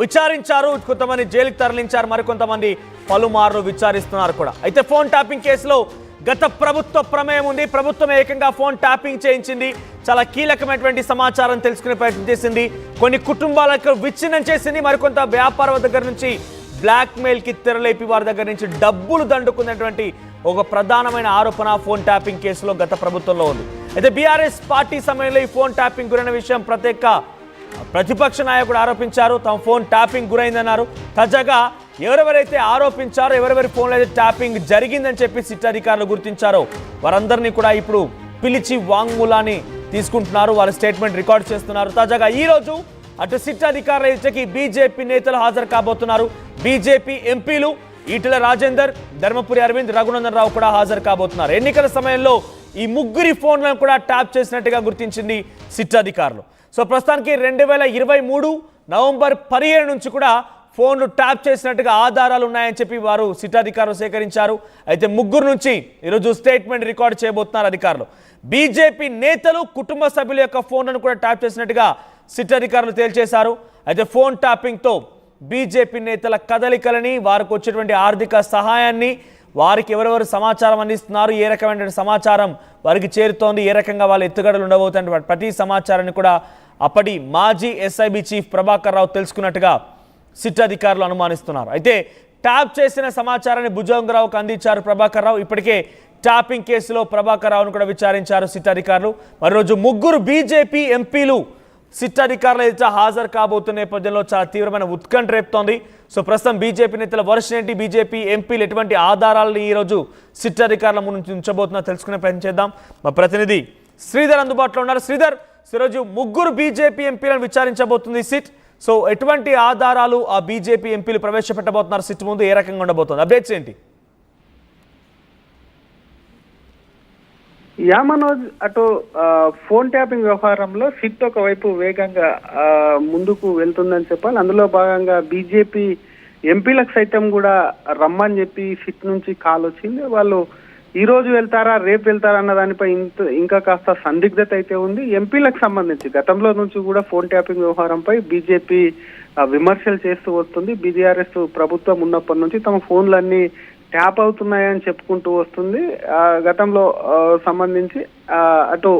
విచారించారు, కొంతమంది జైలుకి తరలించారు, మరికొంతమంది పలుమార్లు విచారిస్తున్నారు కూడా. అయితే ఫోన్ ట్యాపింగ్ కేసులో గత ప్రభుత్వ ప్రమేయం ఉంది. ప్రభుత్వం ఏకంగా ఫోన్ ట్యాపింగ్ చేయించింది. చాలా కీలకమైనటువంటి సమాచారం తెలుసుకునే ప్రయత్నం చేసింది. కొన్ని కుటుంబాలకు విచ్ఛిన్నం చేసింది. మరికొంత వ్యాపార దగ్గర నుంచి బ్లాక్ మెయిల్ కి తెరలేపి వారి దగ్గర నుంచి డబ్బులు దండుకున్నటువంటి ఒక ప్రధానమైన ఆరోపణ ఫోన్ ట్యాపింగ్ కేసులో గత ప్రభుత్వంలో ఉంది. అయితే బీఆర్ఎస్ పార్టీ సమయంలో ఈ ఫోన్ ట్యాపింగ్ గురైన విషయం ప్రతిపక్ష నాయకుడు ఆరోపించారు. తమ ఫోన్ ట్యాపింగ్ గురైందన్నారు. తాజాగా ఎవరెవరైతే ఆరోపించారో, ఎవరెవరి ఫోన్లో అయితే ట్యాపింగ్ జరిగిందని చెప్పి సిట్ అధికారులు గుర్తించారో వారందరినీ కూడా ఇప్పుడు పిలిచి వాంగ్మూలాన్ని తీసుకుంటున్నారు. వారి స్టేట్మెంట్ రికార్డ్ చేస్తున్నారు. తాజాగా ఈ రోజు అటు సిట్ అధికారుల ఎదుటకి బీజేపీ నేతలు హాజరు కాబోతున్నారు. బీజేపీ ఎంపీలు ఈటెల రాజేందర్, ధర్మపురి అరవింద్, రఘునందన్ రావు కూడా హాజరు కాబోతున్నారు. ఎన్నికల సమయంలో ఈ ముగ్గురి ఫోన్లను కూడా ట్యాప్ చేసినట్టుగా గుర్తించింది సిట్ అధికారులు. సో ప్రస్తుతానికి 2023 నవంబర్ 17 నుంచి కూడా ఫోన్లు ట్యాప్ చేసినట్టుగా ఆధారాలు ఉన్నాయని చెప్పి వారు సిట్ అధికారులు సేకరించారు. అయితే ముగ్గురు నుంచి ఈరోజు స్టేట్మెంట్ రికార్డ్ చేయబోతున్నారు అధికారులు. బీజేపీ నేతలు, కుటుంబ సభ్యుల యొక్క ఫోన్లను కూడా ట్యాప్ చేసినట్టుగా సిట్ అధికారులు తేల్చేశారు. అయితే ఫోన్ ట్యాపింగ్తో బీజేపీ నేతల కదలికలని, వారికి వచ్చేటువంటి ఆర్థిక సహాయాన్ని, వారికి ఎవరెవరు సమాచారం అందిస్తున్నారు, ఏ రకమైన సమాచారం వారికి చేరుతోంది, ఏ రకంగా వాళ్ళ ఎత్తుగడలు ఉండబోతున్న ప్రతి సమాచారాన్ని కూడా అప్పటి మాజీ SIB chief Prabhakar Rao తెలుసుకున్నట్టుగా SIT అధికారులు అనుమానిస్తున్నారు. అయితే ట్యాప్ చేసిన సమాచారాన్ని భుజంగరావుకు అందించారు ప్రభాకర్ రావు. ఇప్పటికే ట్యాపింగ్ కేసులో ప్రభాకర్ రావును కూడా విచారించారు సిట్ అధికారులు. మరోజు ముగ్గురు బీజేపీ ఎంపీలు సిట్ అధికారుల ఎదుట హాజరు కాబోతున్న నేపథ్యంలో చాలా తీవ్రమైన ఉత్కంఠ రేపుతోంది. సో ప్రస్తుతం బీజేపీ నేతల వర్షన్ ఏంటి, బీజేపీ ఎంపీలు ఎటువంటి ఆధారాలను ఈరోజు సిట్ అధికారుల ముందు ఉంచబోతున్నా తెలుసుకునే ప్రయత్నం చేద్దాం. మా ప్రతినిధి శ్రీధర్ అందుబాటులో ఉన్నారు. శ్రీధర్, ఈరోజు ముగ్గురు బీజేపీ ఎంపీలను విచారించబోతుంది సిట్. సో ఎటువంటి ఆధారాలు ఆ బీజేపీ ఎంపీలు ప్రవేశపెట్టబోతున్నారు సిట్ ముందు, ఏ రకంగా ఉండబోతుంది, అప్డేట్స్ ఏంటి? మనోజ్, అటు ఫోన్ ట్యాపింగ్ వ్యవహారంలో సిట్ ఒకవైపు వేగంగా ముందుకు వెళ్తుందని చెప్పాలి. అందులో భాగంగా బీజేపీ ఎంపీలకు సైతం కూడా రమ్మని చెప్పి సిట్ నుంచి కాల్ వచ్చింది. వాళ్ళు ఈ రోజు వెళ్తారా, రేపు వెళ్తారా అన్న దానిపై ఇంకా కాస్త సందిగ్ధత అయితే ఉంది. ఎంపీలకు సంబంధించి గతంలో నుంచి కూడా ఫోన్ ట్యాపింగ్ వ్యవహారంపై బీజేపీ విమర్శలు చేస్తూ వస్తుంది. బీఆర్ఎస్ ప్రభుత్వం ఉన్నప్పటి నుంచి తమ ఫోన్లన్నీ ట్యాప్ అవుతున్నాయని చెప్పుకుంటూ వస్తుంది. గతంలో సంబంధించి అటు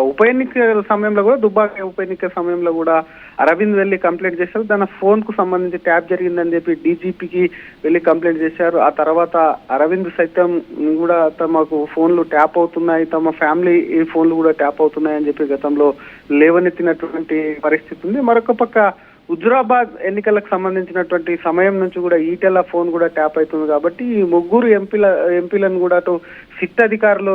ఉప ఎన్నికల సమయంలో కూడా, దుబ్బాక ఉప ఎన్నికల సమయంలో కూడా అరవింద్ వెళ్ళి కంప్లైంట్ చేశారు. తన ఫోన్ కు సంబంధించి ట్యాప్ జరిగిందని చెప్పి డీజీపీకి వెళ్ళి కంప్లైంట్ చేశారు. ఆ తర్వాత అరవింద్ సైతం కూడా తమకు ఫోన్లు ట్యాప్ అవుతున్నాయి, తమ ఫ్యామిలీ ఫోన్లు కూడా ట్యాప్ అవుతున్నాయి అని చెప్పి గతంలో లేవనెత్తినటువంటి పరిస్థితి ఉంది. మరొక పక్క హుజురాబాద్ ఎన్నికలకు సంబంధించినటువంటి సమయం నుంచి కూడా ఈటెల ఫోన్ కూడా ట్యాప్ అవుతుంది. కాబట్టి ఈ ముగ్గురు ఎంపీలను కూడా అటు సిట్ అధికారులు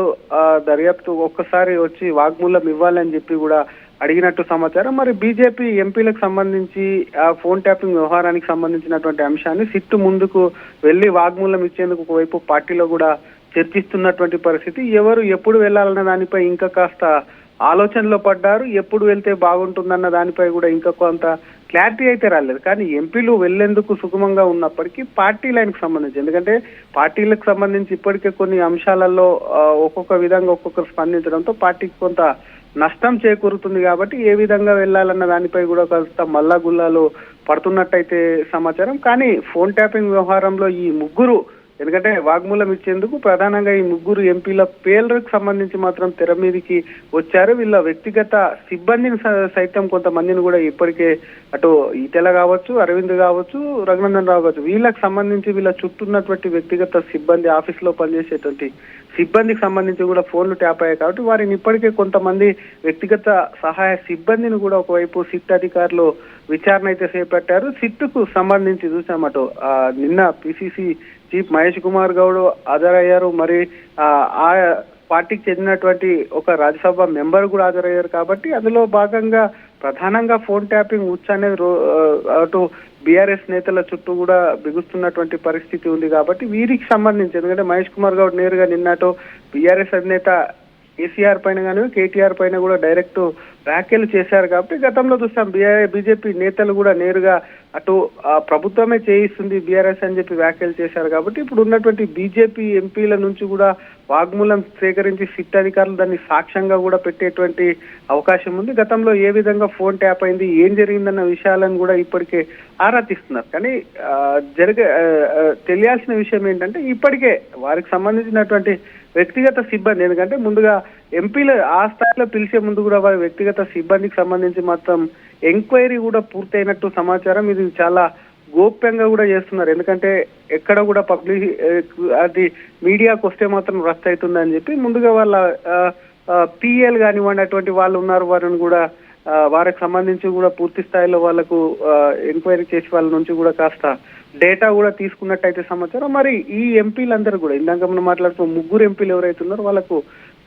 దర్యాప్తు ఒక్కసారి వచ్చి వాగ్మూలం ఇవ్వాలని చెప్పి కూడా అడిగినట్టు సమాచారం. మరి బీజేపీ ఎంపీలకు సంబంధించి ఆ ఫోన్ ట్యాపింగ్ వ్యవహారానికి సంబంధించినటువంటి అంశాన్ని సిట్ ముందుకు వెళ్లి వాగ్మూలం ఇచ్చేందుకు ఒకవైపు పార్టీలో కూడా చర్చిస్తున్నటువంటి పరిస్థితి. ఎవరు ఎప్పుడు వెళ్లాలన్న దానిపై ఇంకా కాస్త ఆలోచనలో పడ్డారు. ఎప్పుడు వెళ్తే బాగుంటుందన్న దానిపై కూడా ఇంకా కొంత క్లారిటీ అయితే రాలేదు. కానీ ఎంపీలు వెళ్లేందుకు సుగమంగా ఉన్నప్పటికీ పార్టీ లైన్కి సంబంధించి, ఎందుకంటే పార్టీలకు సంబంధించి ఇప్పటికే కొన్ని అంశాలలో ఒక్కొక్క విధంగా ఒక్కొక్కరు స్పందించడంతో పార్టీకి కొంత నష్టం చేకూరుతుంది. కాబట్టి ఏ విధంగా వెళ్లాలన్న దానిపై కూడా కాస్త మల్లాగుల్లాలు పడుతున్నట్టయితే సమాచారం. కానీ ఫోన్ ట్యాపింగ్ వ్యవహారంలో ఈ ముగ్గురు, ఎందుకంటే వాగ్మూలం ఇచ్చేందుకు ప్రధానంగా ఈ ముగ్గురు ఎంపీల పేర్లకు సంబంధించి మాత్రం తెర మీదకి వచ్చారు. వీళ్ళ వ్యక్తిగత సిబ్బందిని సైతం కొంతమందిని కూడా ఇప్పటికే అటు ఈటెల కావచ్చు, అరవింద్ కావచ్చు, రఘునందన్ రావు కావచ్చు, వీళ్ళకి సంబంధించి వీళ్ళ చుట్టూ ఉన్నటువంటి వ్యక్తిగత సిబ్బంది, ఆఫీస్ లో పనిచేసేటువంటి సిబ్బందికి సంబంధించి కూడా ఫోన్లు ట్యాప్ అయ్యాయి. కాబట్టి వారిని ఇప్పటికే కొంతమంది వ్యక్తిగత సహాయ సిబ్బందిని కూడా ఒకవైపు సిట్ అధికారులు విచారణ అయితే చేపట్టారు. సిట్కు సంబంధించి చూసామటు నిన్న పిసిసి చీఫ్ మహేష్ కుమార్ గౌడ్ హాజరయ్యారు. మరి ఆ పార్టీకి చెందినటువంటి ఒక రాజ్యసభ మెంబర్ కూడా హాజరయ్యారు. కాబట్టి అందులో భాగంగా ప్రధానంగా ఫోన్ ట్యాపింగ్ ఉచ్చ అనేది అటు బీఆర్ఎస్ నేతల చుట్టూ కూడా బిగుస్తున్నటువంటి పరిస్థితి ఉంది. కాబట్టి వీరికి సంబంధించి, ఎందుకంటే మహేష్ కుమార్ గౌడ్ నేరుగా నిన్నతో బీఆర్ఎస్ అధినేత కేసీఆర్ పైన కానీ కేటీఆర్ పైన కూడా డైరెక్ట్ వ్యాఖ్యలు చేశారు కాబట్టి గతంలో చూస్తాం బీజేపీ నేతలు కూడా నేరుగా అటు ప్రభుత్వమే చేయిస్తుంది బీఆర్ఎస్ అని చెప్పి వ్యాఖ్యలు చేశారు కాబట్టి ఇప్పుడు ఉన్నటువంటి బీజేపీ ఎంపీల నుంచి కూడా వాగ్మూలం సేకరించి సిట్ అధికారులు దాన్ని సాక్ష్యంగా కూడా పెట్టేటువంటి అవకాశం ఉంది. గతంలో ఏ విధంగా ఫోన్ ట్యాప్ అయింది, ఏం జరిగిందన్న విషయాలను కూడా ఇప్పటికే ఆరా తీస్తున్నారు. కానీ తెలియాల్సిన విషయం ఏంటంటే ఇప్పటికే వారికి సంబంధించినటువంటి వ్యక్తిగత సిబ్బంది, ఎందుకంటే ముందుగా ఎంపీలు ఆ స్థాయిలో పిలిచే ముందు కూడా వారి వ్యక్తిగత సిబ్బందికి సంబంధించి మాత్రం ఎంక్వైరీ కూడా పూర్తయినట్టు సమాచారం. ఇది చాలా గోప్యంగా కూడా చేస్తున్నారు, ఎందుకంటే ఎక్కడ కూడా పబ్లిక్ అది మీడియాకు వస్తే మాత్రం రద్దు అవుతుందని చెప్పి ముందుగా వాళ్ళ పిఎల్ కానివ్వండి అటువంటి వాళ్ళు ఉన్నారు, వారిని కూడా వారికి సంబంధించి కూడా పూర్తి స్థాయిలో వాళ్ళకు ఎంక్వైరీ చేసి వాళ్ళ నుంచి కూడా కాస్త డేటా కూడా తీసుకున్నట్టయితే సమాచారం. మరి ఈ ఎంపీలందరూ కూడా ఇందాక మనం మాట్లాడుతూ ముగ్గురు ఎంపీలు ఎవరైతే ఉన్నారో వాళ్ళకు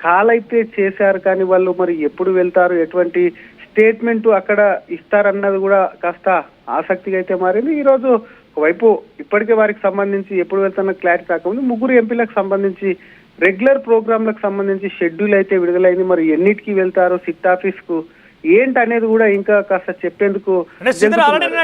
కాల్ అయితే చేశారు, కానీ వాళ్ళు మరి ఎప్పుడు వెళ్తారు, ఎటువంటి స్టేట్మెంట్ అక్కడ ఇస్తారన్నది కూడా కాస్త ఆసక్తిగా అయితే మారింది. ఈ రోజు ఒకవైపు ఇప్పటికే వారికి సంబంధించి ఎప్పుడు వెళ్తున్న క్లారిటీ రాకముందు ముగ్గురు ఎంపీలకు సంబంధించి రెగ్యులర్ ప్రోగ్రాంలకు సంబంధించి షెడ్యూల్ అయితే విడుదలైంది. మరి ఎన్నిటికి వెళ్తారు సిట్ ఆఫీస్ కు ఏంటి అనేది కూడా ఇంకా కాస్త చెప్పేందుకు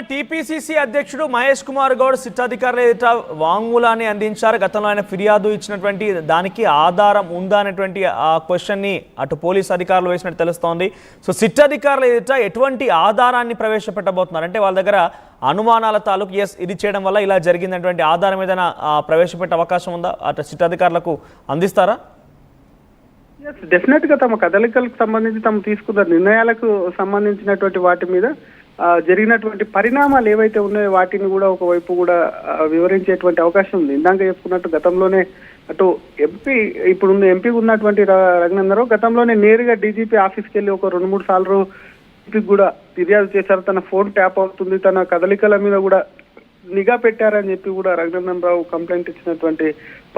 టీపీసీసీ అధ్యక్షుడు మహేష్ కుమార్ గౌడ్ సిట్ అధికారులు ఎదుట వాంగ్మూలాన్ని అందించారు. గతంలో ఆయన ఫిర్యాదు ఇచ్చినటువంటి దానికి ఆధారం ఉందా అనేటువంటి ఆ క్వశ్చన్ ని అటు పోలీస్ అధికారులు వేసినట్టు తెలుస్తోంది. సో సిట్ అధికారులు ఎదుట ఎటువంటి ఆధారాన్ని ప్రవేశపెట్టబోతున్నారు అంటే వాళ్ళ దగ్గర అనుమానాల తాలూకు ఎస్ ఇది చేయడం వల్ల ఇలా జరిగిందనేటువంటి ఆధారం ఏదైనా ప్రవేశపెట్టే అవకాశం ఉందా, అటు సిట్ అధికారులకు అందిస్తారా? డెఫినెట్ గా తమ కదలికలకు సంబంధించి తమ తీసుకున్న నిర్ణయాలకు సంబంధించినటువంటి వాటి మీద జరిగినటువంటి పరిణామాలు ఏవైతే ఉన్నాయో వాటిని కూడా ఒకవైపు కూడా వివరించేటువంటి అవకాశం ఉంది. ఇందాక చెప్పుకున్నట్టు గతంలోనే అటు ఇప్పుడున్న ఎంపీ ఉన్నటువంటి రఘునందరావు గతంలోనే నేరుగా డీజీపీ ఆఫీస్కి వెళ్ళి ఒక 2-3 సార్లు కూడా ఫిర్యాదు చేశారు. తన ఫోన్ ట్యాప్ అవుతుంది, తన కదలికల మీద కూడా నిఘా పెట్టారని చెప్పి కూడా రఘునందన్ రావు కంప్లైంట్ ఇచ్చినటువంటి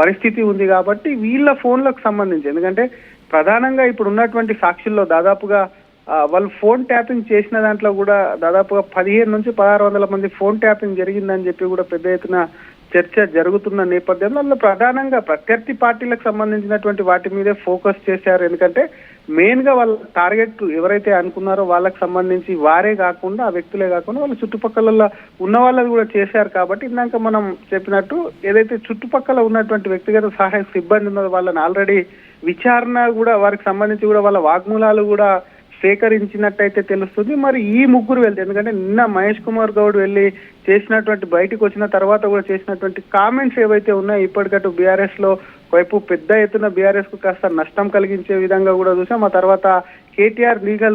పరిస్థితి ఉంది. కాబట్టి వీళ్ళ ఫోన్లకు సంబంధించి, ఎందుకంటే ప్రధానంగా ఇప్పుడు ఉన్నటువంటి సాక్షుల్లో దాదాపుగా వాళ్ళు ఫోన్ ట్యాపింగ్ చేసిన దాంట్లో కూడా దాదాపుగా 15 నుంచి 1600 మంది ఫోన్ ట్యాపింగ్ జరిగిందని చెప్పి కూడా పెద్ద ఎత్తున చర్చ జరుగుతున్న నేపథ్యంలో అందులో ప్రధానంగా ప్రత్యర్థి పార్టీలకు సంబంధించినటువంటి వాటి మీదే ఫోకస్ చేశారు. ఎందుకంటే మెయిన్ గా వాళ్ళ టార్గెట్ ఎవరైతే అనుకున్నారో వాళ్ళకి సంబంధించి వారే కాకుండా ఆ వ్యక్తులే కాకుండా వాళ్ళ చుట్టుపక్కల ఉన్న వాళ్ళది కూడా చేశారు. కాబట్టి ఇందాక మనం చెప్పినట్టు ఏదైతే చుట్టుపక్కల ఉన్నటువంటి వ్యక్తిగత సహాయ సిబ్బంది ఉన్నదో వాళ్ళని ఆల్రెడీ విచారణ కూడా వారికి సంబంధించి కూడా వాళ్ళ వాగ్మూలాలు కూడా సేకరించినట్టయితే తెలుస్తుంది. మరి ఈ ముగ్గురు వెళ్తే, ఎందుకంటే నిన్న మహేష్ కుమార్ గౌడ్ వెళ్ళి చేసినటువంటి బయటకు వచ్చిన తర్వాత కూడా చేసినటువంటి కామెంట్స్ ఏవైతే ఉన్నాయో ఇప్పటికట్టు బీఆర్ఎస్ లో వైపు పెద్ద ఎత్తున బీఆర్ఎస్ కు కాస్త నష్టం కలిగించే విధంగా కూడా చూసాం. ఆ తర్వాత కేటీఆర్ లీగల్